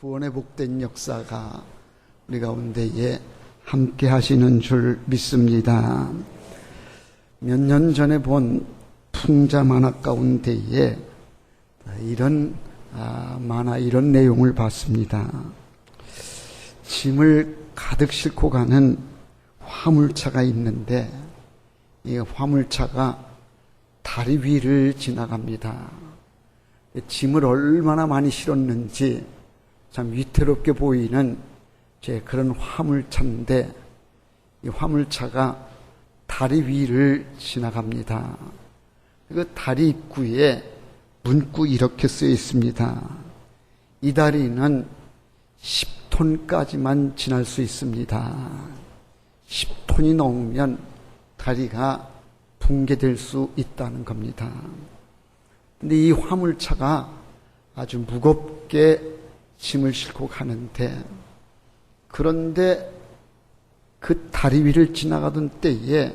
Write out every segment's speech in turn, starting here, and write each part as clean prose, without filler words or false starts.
구원의 복된 역사가 우리 가운데에 함께 하시는 줄 믿습니다. 몇 년 전에 본 풍자 만화 가운데에 이런 이런 내용을 봤습니다. 짐을 가득 싣고 가는 화물차가 있는데 이 화물차가 다리 위를 지나갑니다. 짐을 얼마나 많이 실었는지 참 위태롭게 보이는 그런 화물차인데 이 화물차가 다리 위를 지나갑니다. 그 다리 입구에 문구 이렇게 쓰여 있습니다. 이 다리는 10톤까지만 지날 수 있습니다. 10톤이 넘으면 다리가 붕괴될 수 있다는 겁니다. 근데 이 화물차가 아주 무겁게 짐을 싣고 가는데, 그런데 그 다리 위를 지나가던 때에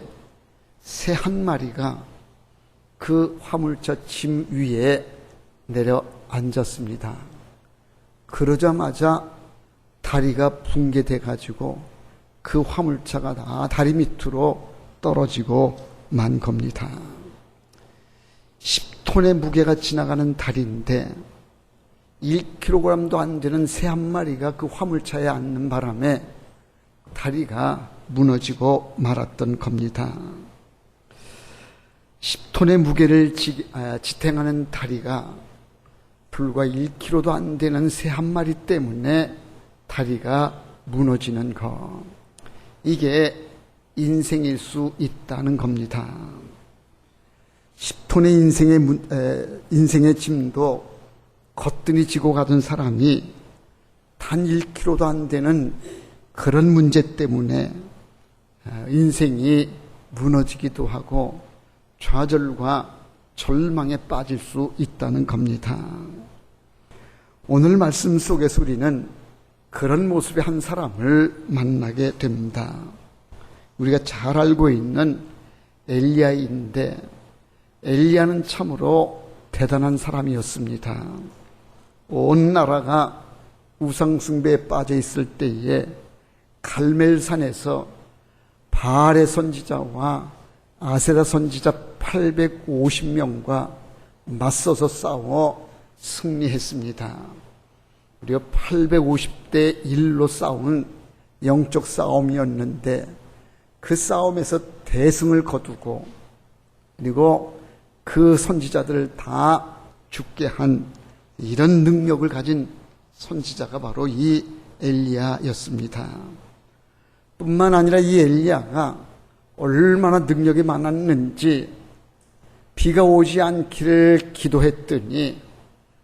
새 한 마리가 그 화물차 짐 위에 내려앉았습니다. 그러자마자 다리가 붕괴돼 가지고 그 화물차가 다 다리 밑으로 떨어지고 만 겁니다. 10톤의 무게가 지나가는 다리인데 1kg도 안 되는 새 한 마리가 그 화물차에 앉는 바람에 다리가 무너지고 말았던 겁니다. 10톤의 무게를 지탱하는 다리가 불과 1kg도 안 되는 새 한 마리 때문에 다리가 무너지는 것, 이게 인생일 수 있다는 겁니다. 10톤의 인생의 짐도 거뜬히 지고 가던 사람이 단 1kg도 안 되는 그런 문제 때문에 인생이 무너지기도 하고 좌절과 절망에 빠질 수 있다는 겁니다. 오늘 말씀 속에서 우리는 그런 모습의 한 사람을 만나게 됩니다. 우리가 잘 알고 있는 엘리야인데, 엘리야는 참으로 대단한 사람이었습니다. 온 나라가 우상숭배에 빠져 있을 때에 갈멜산에서 바알의 선지자와 아세라 선지자 850명과 맞서서 싸워 승리했습니다. 우리가 850대 1로 싸운 영적 싸움이었는데 그 싸움에서 대승을 거두고 그리고 그 선지자들을 다 죽게 한 이런 능력을 가진 선지자가 바로 이 엘리야였습니다. 뿐만 아니라 이 엘리야가 얼마나 능력이 많았는지 비가 오지 않기를 기도했더니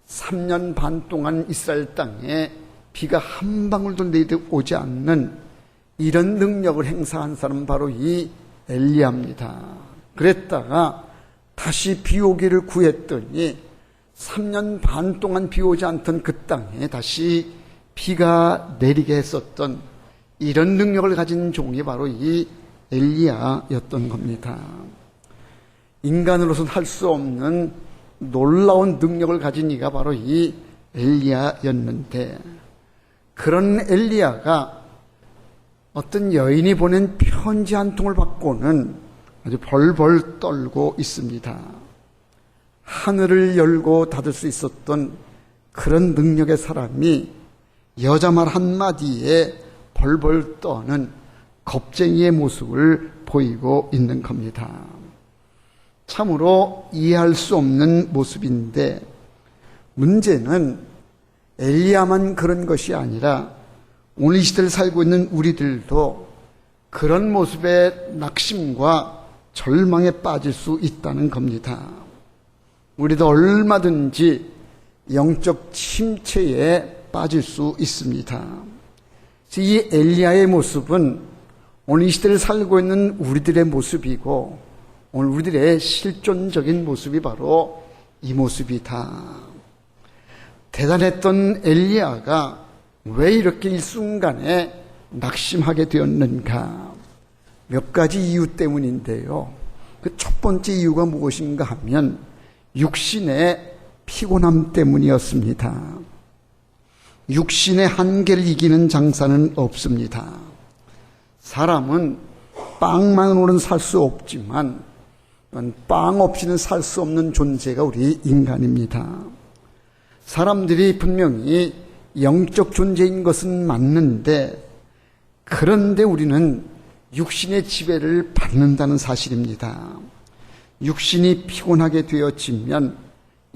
3년 반 동안 이스라엘 땅에 비가 한 방울도 내려오지 않는 이런 능력을 행사한 사람은 바로 이 엘리야입니다. 그랬다가 다시 비 오기를 구했더니 3년 반 동안 비 오지 않던 그 땅에 다시 비가 내리게 했었던 이런 능력을 가진 종이 바로 이 엘리야였던 겁니다. 인간으로서는 할 수 없는 놀라운 능력을 가진 이가 바로 이 엘리야였는데, 그런 엘리야가 어떤 여인이 보낸 편지 한 통을 받고는 아주 벌벌 떨고 있습니다. 하늘을 열고 닫을 수 있었던 그런 능력의 사람이 여자 말 한마디에 벌벌 떠는 겁쟁이의 모습을 보이고 있는 겁니다. 참으로 이해할 수 없는 모습인데, 문제는 엘리야만 그런 것이 아니라 오늘 이 시대를 살고 있는 우리들도 그런 모습의 낙심과 절망에 빠질 수 있다는 겁니다. 우리도 얼마든지 영적 침체에 빠질 수 있습니다. 이 엘리야의 모습은 오늘 이 시대를 살고 있는 우리들의 모습이고, 오늘 우리들의 실존적인 모습이 바로 이 모습이다. 대단했던 엘리야가 왜 이렇게 일순간에 낙심하게 되었는가? 몇 가지 이유 때문인데요. 그 첫 번째 이유가 무엇인가 하면 육신의 피곤함 때문이었습니다. 육신의 한계를 이기는 장사는 없습니다. 사람은 빵만으로는 살 수 없지만 빵 없이는 살 수 없는 존재가 우리 인간입니다. 사람들이 분명히 영적 존재인 것은 맞는데, 그런데 우리는 육신의 지배를 받는다는 사실입니다. 육신이 피곤하게 되어지면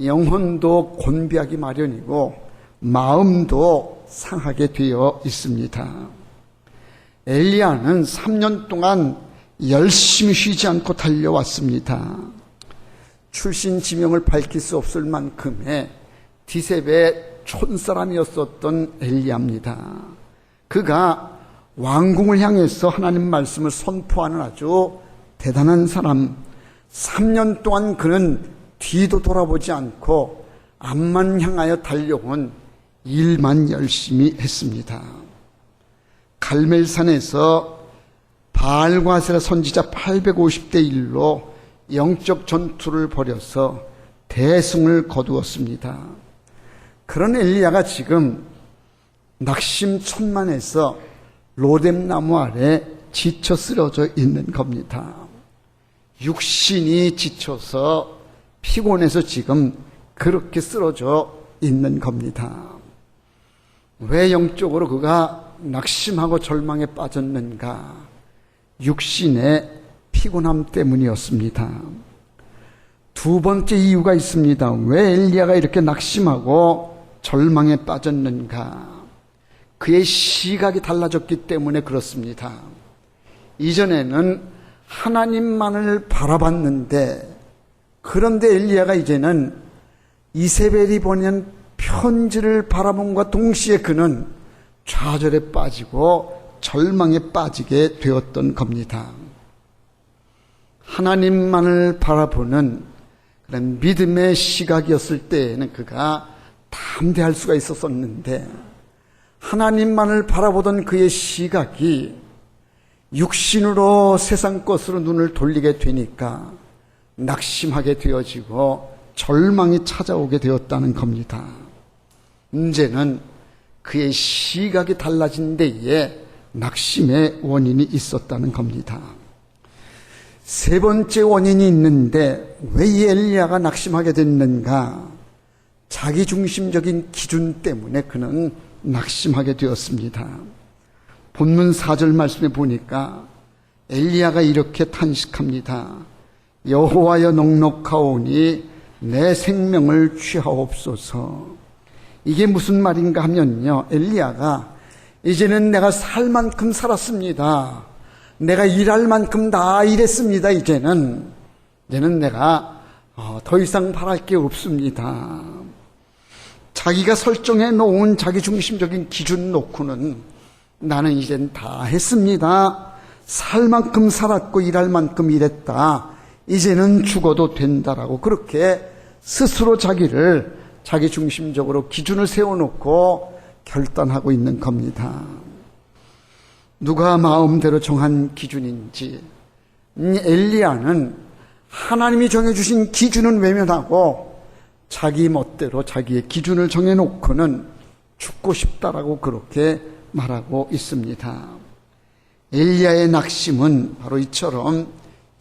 영혼도 곤비하기 마련이고 마음도 상하게 되어 있습니다. 엘리야는 3년 동안 열심히 쉬지 않고 달려왔습니다. 출신 지명을 밝힐 수 없을 만큼의 디셉의 촌사람이었었던 엘리야입니다. 그가 왕궁을 향해서 하나님 말씀을 선포하는 아주 대단한 사람, 3년 동안 그는 뒤도 돌아보지 않고 앞만 향하여 달려온 일만 열심히 했습니다. 갈멜산에서 바알과 아세라 선지자 850대 1로 영적 전투를 벌여서 대승을 거두었습니다. 그런 엘리야가 지금 낙심천만해서 로뎀나무 아래 지쳐 쓰러져 있는 겁니다. 육신이 지쳐서 피곤해서 지금 그렇게 쓰러져 있는 겁니다. 왜 영적으로 그가 낙심하고 절망에 빠졌는가? 육신의 피곤함 때문이었습니다. 두 번째 이유가 있습니다. 왜 엘리야가 이렇게 낙심하고 절망에 빠졌는가? 그의 시각이 달라졌기 때문에 그렇습니다. 이전에는 하나님만을 바라봤는데, 그런데 엘리야가 이제는 이세벨이 보낸 편지를 바라봄과 동시에 그는 좌절에 빠지고 절망에 빠지게 되었던 겁니다. 하나님만을 바라보는 그런 믿음의 시각이었을 때에는 그가 담대할 수가 있었었는데, 하나님만을 바라보던 그의 시각이 육신으로 세상 것으로 눈을 돌리게 되니까 낙심하게 되어지고 절망이 찾아오게 되었다는 겁니다. 문제는 그의 시각이 달라진 데에 낙심의 원인이 있었다는 겁니다. 세 번째 원인이 있는데, 왜 이 엘리야가 낙심하게 됐는가? 자기중심적인 기준 때문에 그는 낙심하게 되었습니다. 본문 4절 말씀에 보니까 엘리야가 이렇게 탄식합니다. 여호와여, 넉넉하오니 내 생명을 취하옵소서. 이게 무슨 말인가 하면요, 엘리야가 이제는 내가 살 만큼 살았습니다. 내가 일할 만큼 다 일했습니다. 이제는 내가 더 이상 바랄 게 없습니다. 자기가 설정해 놓은 자기 중심적인 기준 놓고는 나는 이젠 다 했습니다. 살 만큼 살았고 일할 만큼 일했다. 이제는 죽어도 된다라고 그렇게 스스로 자기를 자기 중심적으로 기준을 세워놓고 결단하고 있는 겁니다. 누가 마음대로 정한 기준인지, 엘리야는 하나님이 정해주신 기준은 외면하고 자기 멋대로 자기의 기준을 정해놓고는 죽고 싶다라고 그렇게 말하고 있습니다. 엘리야의 낙심은 바로 이처럼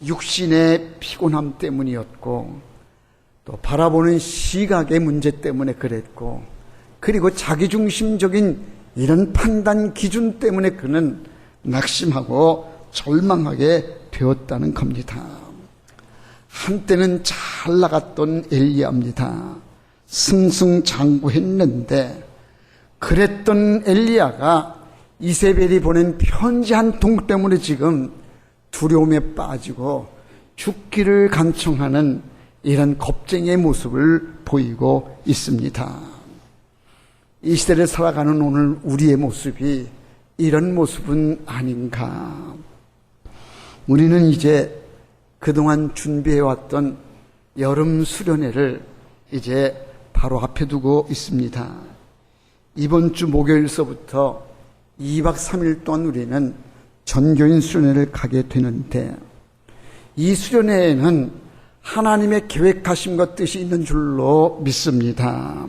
육신의 피곤함 때문이었고, 또 바라보는 시각의 문제 때문에 그랬고, 그리고 자기중심적인 이런 판단 기준 때문에 그는 낙심하고 절망하게 되었다는 겁니다. 한때는 잘 나갔던 엘리야입니다. 승승장구했는데, 그랬던 엘리야가 이세벨이 보낸 편지 한 통 때문에 지금 두려움에 빠지고 죽기를 간청하는 이런 겁쟁이의 모습을 보이고 있습니다. 이 시대를 살아가는 오늘 우리의 모습이 이런 모습은 아닌가? 우리는 이제 그동안 준비해왔던 여름 수련회를 이제 바로 앞에 두고 있습니다. 이번 주 목요일서부터 2박 3일 동안 우리는 전교인 수련회를 가게 되는데, 이 수련회에는 하나님의 계획하심과 뜻이 있는 줄로 믿습니다.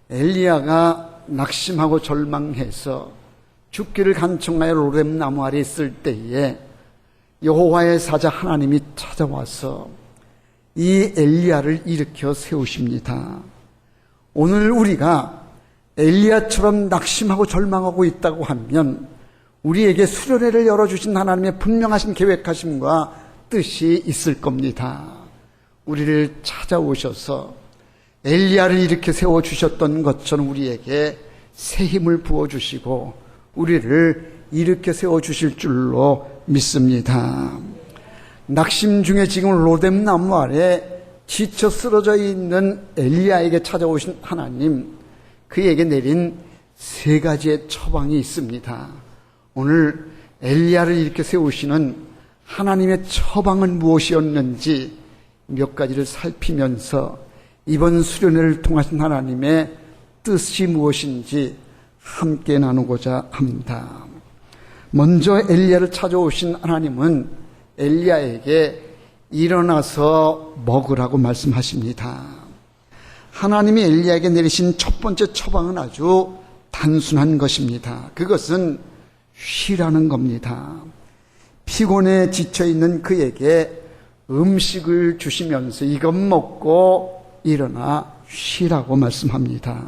엘리야가 낙심하고 절망해서 죽기를 간청하여 로뎀나무 아래 있을 때에 여호와의 사자 하나님이 찾아와서 이 엘리야를 일으켜 세우십니다. 오늘 우리가 엘리야처럼 낙심하고 절망하고 있다고 하면 우리에게 수련회를 열어주신 하나님의 분명하신 계획하심과 뜻이 있을 겁니다. 우리를 찾아오셔서 엘리야를 일으켜 세워주셨던 것처럼 우리에게 새 힘을 부어주시고 우리를 일으켜 세워주실 줄로 믿습니다. 낙심 중에 지금 로뎀나무 아래 지쳐 쓰러져 있는 엘리야에게 찾아오신 하나님, 그에게 내린 세 가지의 처방이 있습니다. 오늘 엘리야를 일으켜 세우시는 하나님의 처방은 무엇이었는지 몇 가지를 살피면서 이번 수련회를 통하신 하나님의 뜻이 무엇인지 함께 나누고자 합니다. 먼저 엘리야를 찾아오신 하나님은 엘리야에게 일어나서 먹으라고 말씀하십니다. 하나님이 엘리야에게 내리신 첫 번째 처방은 아주 단순한 것입니다. 그것은 쉬라는 겁니다. 피곤해 지쳐있는 그에게 음식을 주시면서 이것 먹고 일어나 쉬라고 말씀합니다.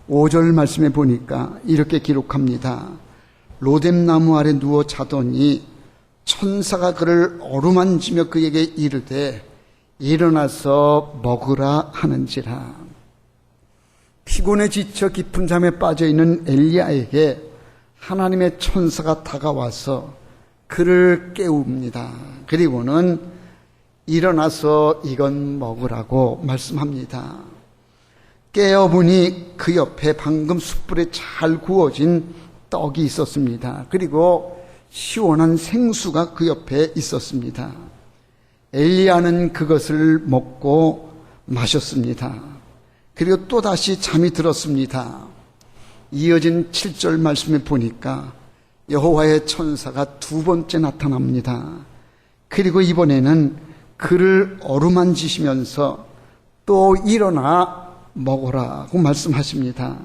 5절 말씀에 보니까 이렇게 기록합니다. 로뎀나무 아래 누워 자더니 천사가 그를 어루만지며 그에게 이르되 일어나서 먹으라 하는지라. 피곤에 지쳐 깊은 잠에 빠져있는 엘리야에게 하나님의 천사가 다가와서 그를 깨웁니다. 그리고는 일어나서 이건 먹으라고 말씀합니다. 깨어보니 그 옆에 방금 숯불에 잘 구워진 떡이 있었습니다. 그리고 시원한 생수가 그 옆에 있었습니다. 엘리야는 그것을 먹고 마셨습니다. 그리고 또다시 잠이 들었습니다. 이어진 7절 말씀에 보니까 여호와의 천사가 두 번째 나타납니다. 그리고 이번에는 그를 어루만지시면서 또 일어나 먹으라고 말씀하십니다.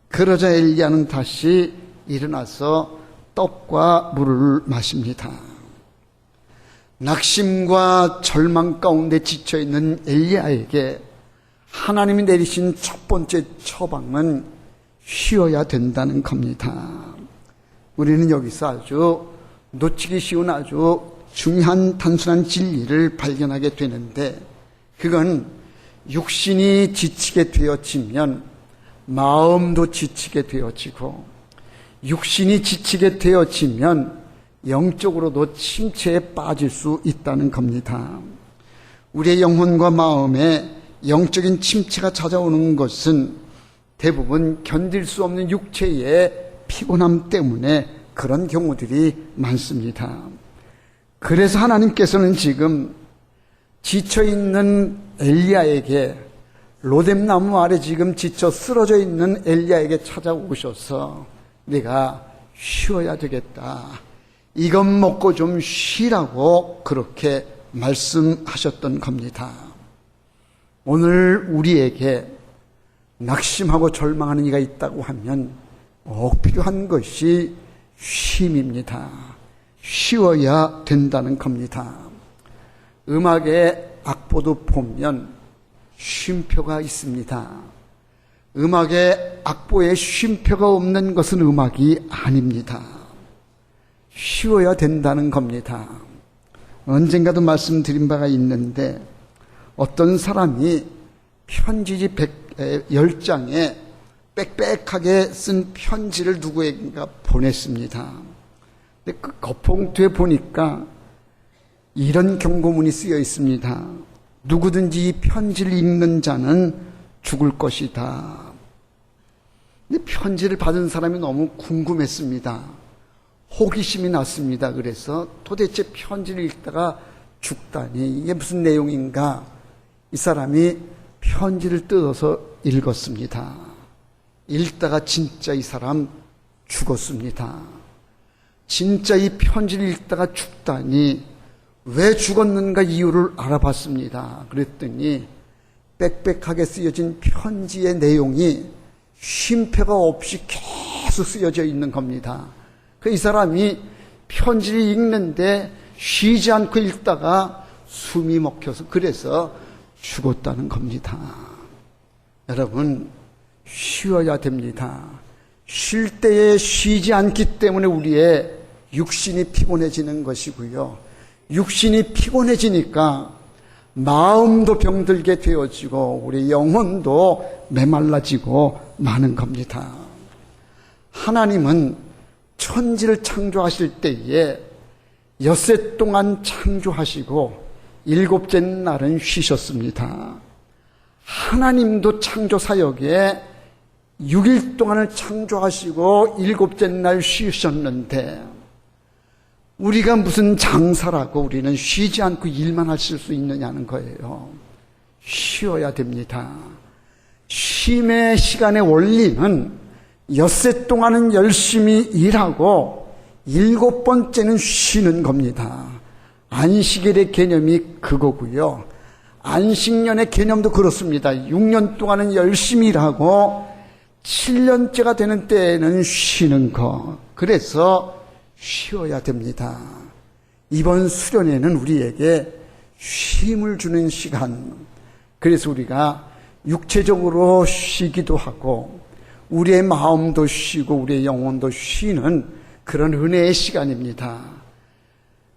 그러자 엘리야는 다시 일어나서 떡과 물을 마십니다. 낙심과 절망 가운데 지쳐있는 엘리야에게 하나님이 내리신 첫 번째 처방은 쉬어야 된다는 겁니다. 우리는 여기서 아주 놓치기 쉬운 아주 중요한 단순한 진리를 발견하게 되는데, 그건 육신이 지치게 되어지면 마음도 지치게 되어지고, 육신이 지치게 되어지면 영적으로도 침체에 빠질 수 있다는 겁니다. 우리의 영혼과 마음에 영적인 침체가 찾아오는 것은 대부분 견딜 수 없는 육체의 피곤함 때문에 그런 경우들이 많습니다. 그래서 하나님께서는 지금 지쳐있는 엘리야에게, 로뎀나무 아래 지금 지쳐 쓰러져 있는 엘리야에게 찾아오셔서 네가 쉬어야 되겠다, 이것 먹고 좀 쉬라고 그렇게 말씀하셨던 겁니다. 오늘 우리에게 낙심하고 절망하는 이가 있다고 하면 꼭 필요한 것이 쉼입니다. 쉬어야 된다는 겁니다. 음악의 악보도 보면 쉼표가 있습니다. 음악의 악보에 쉼표가 없는 것은 음악이 아닙니다. 쉬어야 된다는 겁니다. 언젠가도 말씀드린 바가 있는데, 어떤 사람이 편지지 10장에 빽빽하게 쓴 편지를 누구에게인가 보냈습니다. 근데 그 겉봉투에 보니까 이런 경고문이 쓰여 있습니다. 누구든지 이 편지를 읽는 자는 죽을 것이다. 근데 편지를 받은 사람이 너무 궁금했습니다. 호기심이 났습니다. 그래서 도대체 편지를 읽다가 죽다니 이게 무슨 내용인가? 이 사람이 편지를 뜯어서 읽었습니다. 읽다가 진짜 이 사람 죽었습니다. 진짜 이 편지를 읽다가 죽다니 왜 죽었는가 이유를 알아봤습니다. 그랬더니 빽빽하게 쓰여진 편지의 내용이 쉼표가 없이 계속 쓰여져 있는 겁니다. 이 사람이 편지를 읽는데 쉬지 않고 읽다가 숨이 먹혀서 그래서 죽었다는 겁니다. 여러분, 쉬어야 됩니다. 쉴 때에 쉬지 않기 때문에 우리의 육신이 피곤해지는 것이고요. 육신이 피곤해지니까 마음도 병들게 되어지고 우리 영혼도 메말라지고 마는 겁니다. 하나님은 천지를 창조하실 때에 엿새 동안 창조하시고 일곱째 날은 쉬셨습니다. 하나님도 창조 사역에 6일 동안을 창조하시고 일곱째 날 쉬셨는데 우리가 무슨 장사라고 우리는 쉬지 않고 일만 하실 수 있느냐는 거예요. 쉬어야 됩니다. 쉼의 시간의 원리는 엿새 동안은 열심히 일하고 7번째는 쉬는 겁니다. 안식일의 개념이 그거고요. 안식년의 개념도 그렇습니다. 6년 동안은 열심히 일하고 7년째가 되는 때에는 쉬는 거. 그래서 쉬어야 됩니다. 이번 수련회는 우리에게 쉼을 주는 시간. 그래서 우리가 육체적으로 쉬기도 하고 우리의 마음도 쉬고 우리의 영혼도 쉬는 그런 은혜의 시간입니다.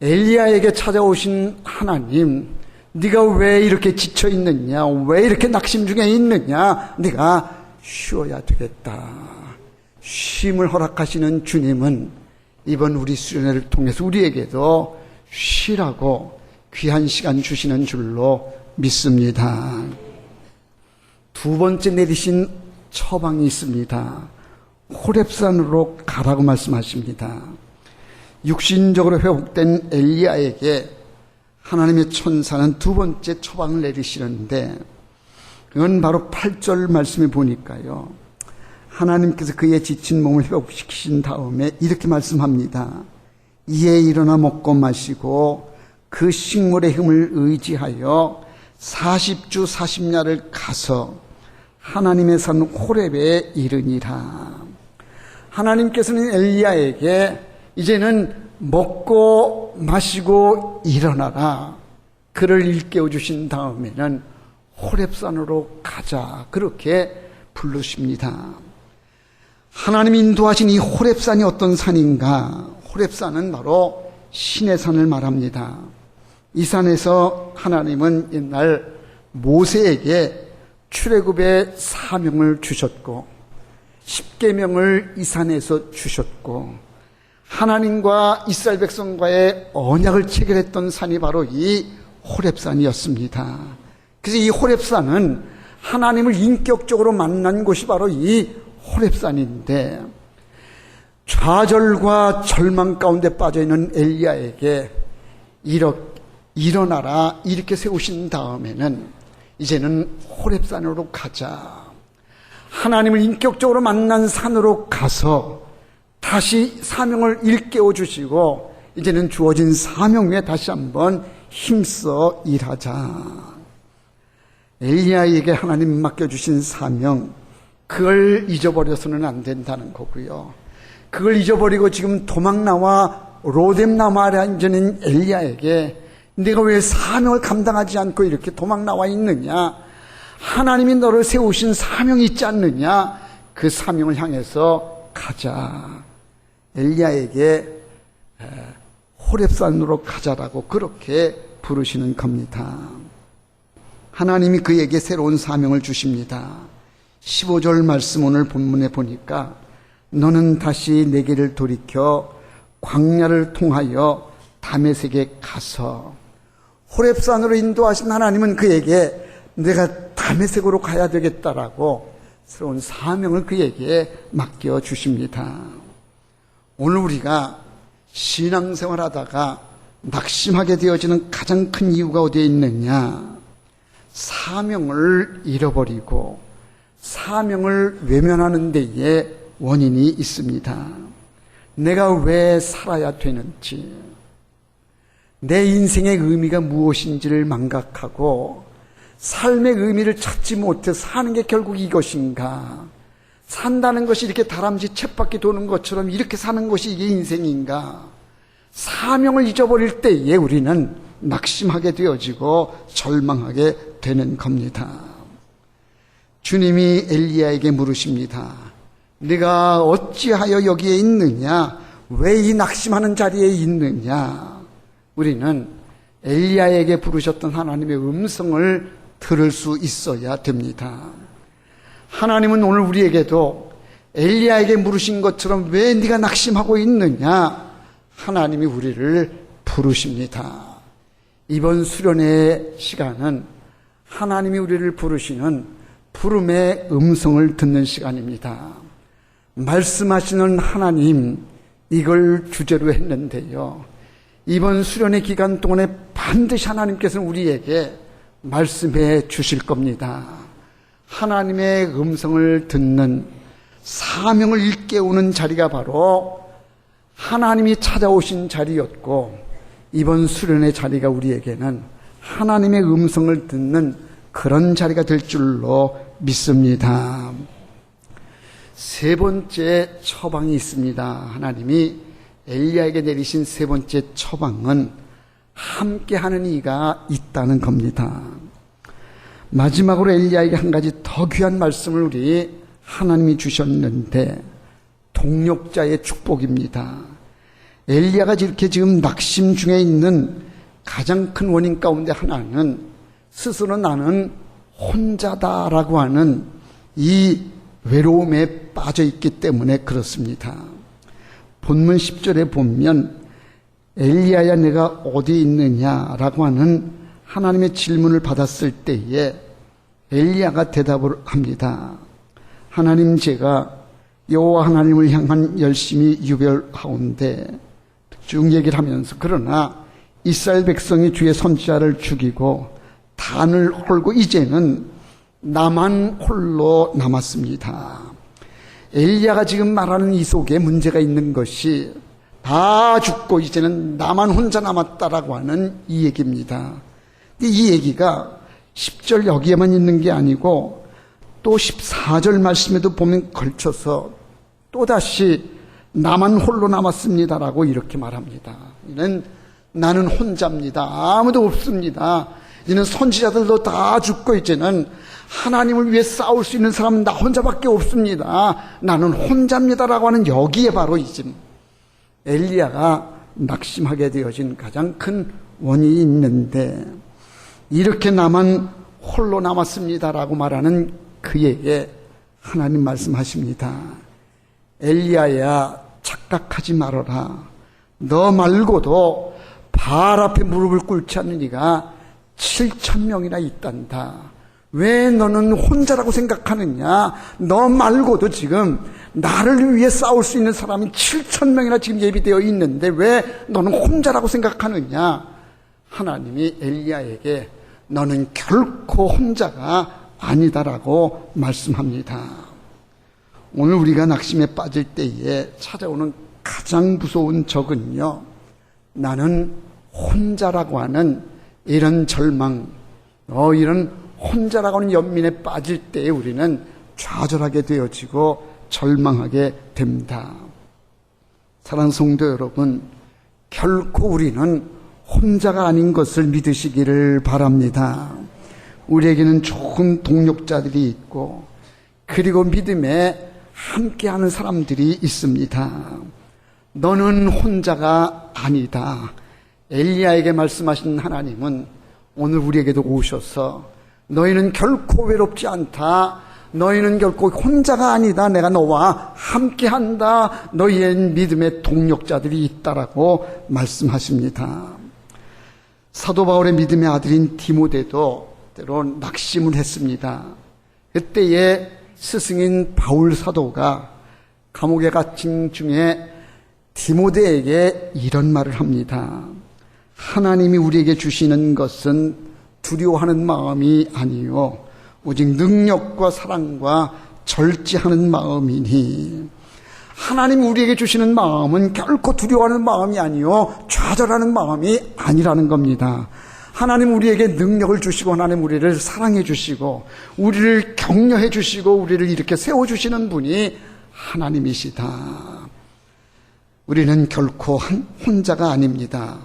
엘리야에게 찾아오신 하나님, 네가 왜 이렇게 지쳐 있느냐? 왜 이렇게 낙심 중에 있느냐? 네가 쉬어야 되겠다. 쉼을 허락하시는 주님은 이번 우리 수련회를 통해서 우리에게도 쉬라고 귀한 시간 주시는 줄로 믿습니다. 두 번째 내리신 처방이 있습니다. 호렙산으로 가라고 말씀하십니다. 육신적으로 회복된 엘리야에게 하나님의 천사는 두 번째 처방을 내리시는데 그건 바로 8절 말씀에 보니까요. 하나님께서 그의 지친 몸을 회복시키신 다음에 이렇게 말씀합니다. 이에 일어나 먹고 마시고 그 식물의 힘을 의지하여 40주 40야를 가서 하나님의 산 호렙에 이르니라. 하나님께서는 엘리야에게 이제는 먹고 마시고 일어나라. 그를 일깨워 주신 다음에는 호렙산으로 가자. 그렇게 부르십니다. 하나님이 인도하신 이 호렙산이 어떤 산인가? 호렙산은 바로 신의 산을 말합니다. 이 산에서 하나님은 옛날 모세에게 출애굽의 사명을 주셨고 10계명을 이 산에서 주셨고 하나님과 이스라엘 백성과의 언약을 체결했던 산이 바로 이 호렙산이었습니다. 그래서 이 호렙산은 하나님을 인격적으로 만난 곳이 바로 이 호렙산인데 좌절과 절망 가운데 빠져있는 엘리야에게 일어나라 이렇게 세우신 다음에는 이제는 호렙산으로 가자. 하나님을 인격적으로 만난 산으로 가서 다시 사명을 일깨워 주시고 이제는 주어진 사명 위에 다시 한번 힘써 일하자. 엘리야에게 하나님 맡겨주신 사명, 그걸 잊어버려서는 안 된다는 거고요. 그걸 잊어버리고 지금 도망나와 로뎀나무 아래 앉은 엘리야에게 네가 왜 사명을 감당하지 않고 이렇게 도망나와 있느냐? 하나님이 너를 세우신 사명이 있지 않느냐? 그 사명을 향해서 가자. 엘리야에게 호렙산으로 가자라고 그렇게 부르시는 겁니다. 하나님이 그에게 새로운 사명을 주십니다. 15절 말씀 오늘 본문에 보니까 너는 다시 내 길을 돌이켜 광야를 통하여 다메섹에 가서 호렙산으로 인도하신 하나님은 그에게 내가 다메섹으로 가야 되겠다라고 새로운 사명을 그에게 맡겨주십니다. 오늘 우리가 신앙생활 하다가 낙심하게 되어지는 가장 큰 이유가 어디에 있느냐? 사명을 잃어버리고 사명을 외면하는 데에 원인이 있습니다. 내가 왜 살아야 되는지, 내 인생의 의미가 무엇인지를 망각하고 삶의 의미를 찾지 못해 사는 게 결국 이것인가? 산다는 것이 이렇게 다람쥐 쳇바퀴 도는 것처럼 이렇게 사는 것이 이게 인생인가? 사명을 잊어버릴 때에 우리는 낙심하게 되어지고 절망하게 되는 겁니다. 주님이 엘리야에게 물으십니다. 네가 어찌하여 여기에 있느냐? 왜 이 낙심하는 자리에 있느냐? 우리는 엘리야에게 부르셨던 하나님의 음성을 들을 수 있어야 됩니다. 하나님은 오늘 우리에게도 엘리야에게 물으신 것처럼 왜 네가 낙심하고 있느냐? 하나님이 우리를 부르십니다. 이번 수련회 시간은 하나님이 우리를 부르시는 부름의 음성을 듣는 시간입니다. 말씀하시는 하나님, 이걸 주제로 했는데요. 이번 수련회 기간 동안에 반드시 하나님께서는 우리에게 말씀해 주실 겁니다. 하나님의 음성을 듣는 사명을 일깨우는 자리가 바로 하나님이 찾아오신 자리였고, 이번 수련의 자리가 우리에게는 하나님의 음성을 듣는 그런 자리가 될 줄로 믿습니다. 세 번째 처방이 있습니다. 하나님이 엘리야에게 내리신 세 번째 처방은 함께하는 이가 있다는 겁니다. 마지막으로 엘리야에게 한 가지 더 귀한 말씀을 우리 하나님이 주셨는데, 동력자의 축복입니다. 엘리야가 이렇게 지금 낙심 중에 있는 가장 큰 원인 가운데 하나는 스스로 나는 혼자다라고 하는 이 외로움에 빠져 있기 때문에 그렇습니다. 본문 10절에 보면 엘리야야 내가 어디 있느냐라고 하는 하나님의 질문을 받았을 때에 엘리야가 대답을 합니다. 하나님, 제가 여호와 하나님을 향한 열심히 유별하온데, 쭉 얘기를 하면서, 그러나 이스라엘 백성이 주의 선지자를 죽이고 단을 헐고 이제는 나만 홀로 남았습니다. 엘리야가 지금 말하는 이 속에 문제가 있는 것이 다 죽고 이제는 나만 혼자 남았다라고 하는 이 얘기입니다. 이 얘기가 10절 여기에만 있는 게 아니고 또 14절 말씀에도 보면 걸쳐서 또다시 나만 홀로 남았습니다라고 이렇게 말합니다. 이는 나는 혼자입니다. 아무도 없습니다. 이는 선지자들도 다 죽고 이제는 하나님을 위해 싸울 수 있는 사람은 나 혼자밖에 없습니다. 나는 혼자입니다라고 하는 여기에 바로 이제 엘리야가 낙심하게 되어진 가장 큰 원인이 있는데, 이렇게 나만 홀로 남았습니다라고 말하는 그에게 하나님 말씀하십니다. 엘리야야, 착각하지 말아라. 너 말고도 바알 앞에 무릎을 꿇지 않는 이가 7,000명이나 있단다. 왜 너는 혼자라고 생각하느냐? 너 말고도 지금 나를 위해 싸울 수 있는 사람이 7,000명이나 지금 예비되어 있는데 왜 너는 혼자라고 생각하느냐? 하나님이 엘리야에게 너는 결코 혼자가 아니다라고 말씀합니다. 오늘 우리가 낙심에 빠질 때에 찾아오는 가장 무서운 적은요, 나는 혼자라고 하는 이런 절망, 이런 혼자라고 하는 연민에 빠질 때에 우리는 좌절하게 되어지고 절망하게 됩니다. 사랑하는 성도 여러분, 결코 우리는 혼자가 아닌 것을 믿으시기를 바랍니다. 우리에게는 좋은 동력자들이 있고, 그리고 믿음에 함께하는 사람들이 있습니다. 너는 혼자가 아니다. 엘리야에게 말씀하신 하나님은 오늘 우리에게도 오셔서 너희는 결코 외롭지 않다. 너희는 결코 혼자가 아니다. 내가 너와 함께한다. 너희의 믿음의 동력자들이 있다라고 말씀하십니다. 사도 바울의 믿음의 아들인 디모데도 때로 낙심을 했습니다. 그때에 스승인 바울 사도가 감옥에 갇힌 중에 디모데에게 이런 말을 합니다. 하나님이 우리에게 주시는 것은 두려워하는 마음이 아니요 오직 능력과 사랑과 절제하는 마음이니, 하나님이 우리에게 주시는 마음은 결코 두려워하는 마음이 아니요 좌절하는 마음이 아니라는 겁니다. 하나님 우리에게 능력을 주시고 하나님 우리를 사랑해 주시고 우리를 격려해 주시고 우리를 이렇게 세워주시는 분이 하나님이시다. 우리는 결코 혼자가 아닙니다.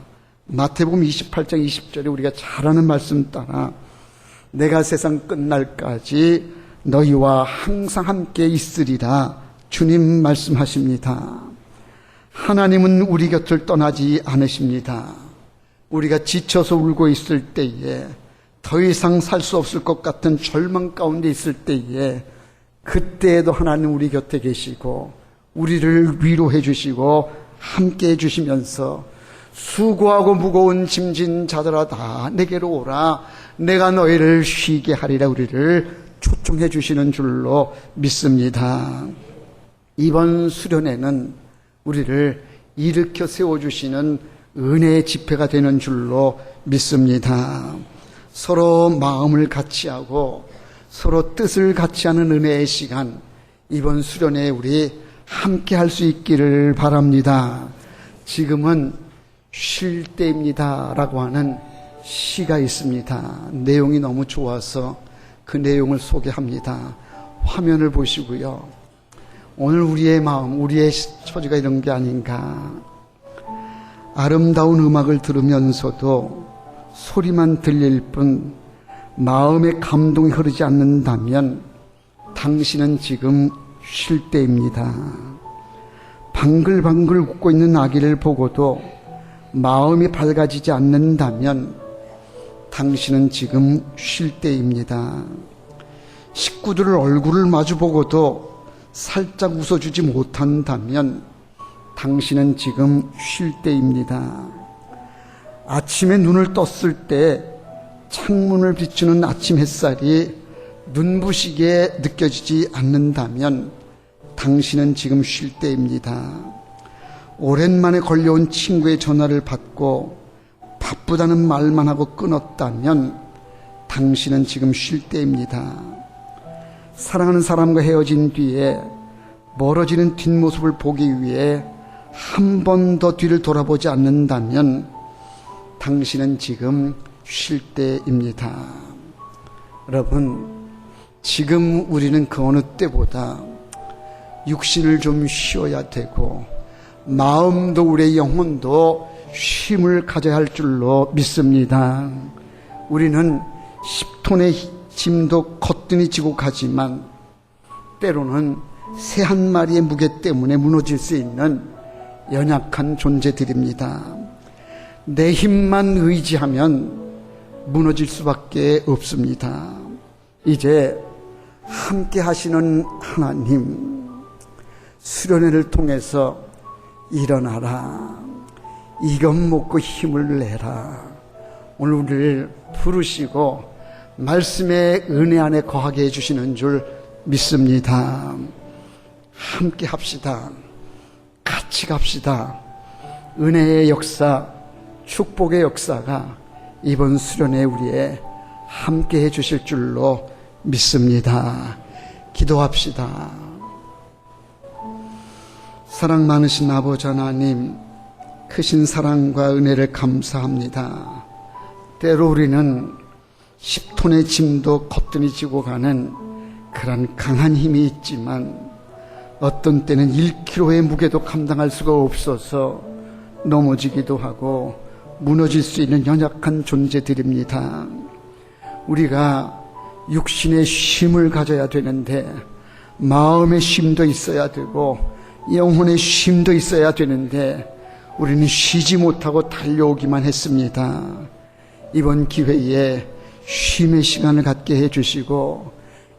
마태복음 28장 20절에 우리가 잘 아는 말씀 따라 내가 세상 끝날까지 너희와 항상 함께 있으리라 주님 말씀하십니다. 하나님은 우리 곁을 떠나지 않으십니다. 우리가 지쳐서 울고 있을 때에 더 이상 살 수 없을 것 같은 절망 가운데 있을 때에 그때에도 하나님 우리 곁에 계시고 우리를 위로해 주시고 함께 해 주시면서 수고하고 무거운 짐진 자들아 다 내게로 오라 내가 너희를 쉬게 하리라 우리를 초청해 주시는 줄로 믿습니다. 이번 수련회는 우리를 일으켜 세워주시는 은혜의 집회가 되는 줄로 믿습니다. 서로 마음을 같이 하고 서로 뜻을 같이 하는 은혜의 시간, 이번 수련회에 우리 함께 할 수 있기를 바랍니다. 지금은 쉴 때입니다 라고 하는 시가 있습니다. 내용이 너무 좋아서 그 내용을 소개합니다. 화면을 보시고요. 오늘 우리의 마음, 우리의 처지가 이런 게 아닌가. 아름다운 음악을 들으면서도 소리만 들릴 뿐 마음의 감동이 흐르지 않는다면 당신은 지금 쉴 때입니다. 방글방글 웃고 있는 아기를 보고도 마음이 밝아지지 않는다면 당신은 지금 쉴 때입니다. 식구들 얼굴을 마주보고도 살짝 웃어주지 못한다면 당신은 지금 쉴 때입니다. 아침에 눈을 떴을 때 창문을 비추는 아침 햇살이 눈부시게 느껴지지 않는다면 당신은 지금 쉴 때입니다. 오랜만에 걸려온 친구의 전화를 받고 바쁘다는 말만 하고 끊었다면 당신은 지금 쉴 때입니다. 사랑하는 사람과 헤어진 뒤에 멀어지는 뒷모습을 보기 위해 한 번 더 뒤를 돌아보지 않는다면 당신은 지금 쉴 때입니다. 여러분, 지금 우리는 그 어느 때보다 육신을 좀 쉬어야 되고 마음도 우리의 영혼도 쉼을 가져야 할 줄로 믿습니다. 우리는 10톤의 짐도 거뜬히 지고 가지만 때로는 새 한 마리의 무게 때문에 무너질 수 있는 연약한 존재들입니다. 내 힘만 의지하면 무너질 수밖에 없습니다. 이제 함께 하시는 하나님, 수련회를 통해서 일어나라, 이것 먹고 힘을 내라, 오늘 우리를 부르시고 말씀의 은혜 안에 거하게 해주시는 줄 믿습니다. 함께 합시다. 같이 갑시다. 은혜의 역사, 축복의 역사가 이번 수련회 우리의 함께 해주실 줄로 믿습니다. 기도합시다. 사랑 많으신 아버지 하나님, 크신 사랑과 은혜를 감사합니다. 때로 우리는 10톤의 짐도 거뜬히 지고 가는 그런 강한 힘이 있지만 어떤 때는 1kg의 무게도 감당할 수가 없어서 넘어지기도 하고 무너질 수 있는 연약한 존재들입니다. 우리가 육신의 쉼을 가져야 되는데 마음의 쉼도 있어야 되고 영혼의 쉼도 있어야 되는데 우리는 쉬지 못하고 달려오기만 했습니다. 이번 기회에 쉼의 시간을 갖게 해주시고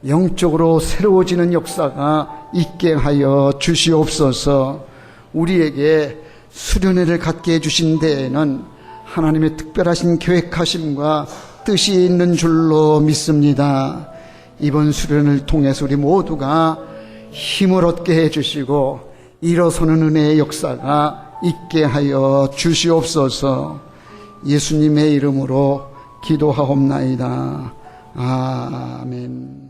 영적으로 새로워지는 역사가 있게 하여 주시옵소서. 우리에게 수련회를 갖게 해주신 데에는 하나님의 특별하신 계획하심과 뜻이 있는 줄로 믿습니다. 이번 수련을 통해서 우리 모두가 힘을 얻게 해주시고 일어서는 은혜의 역사가 있게 하여 주시옵소서. 예수님의 이름으로 기도하옵나이다. 아멘.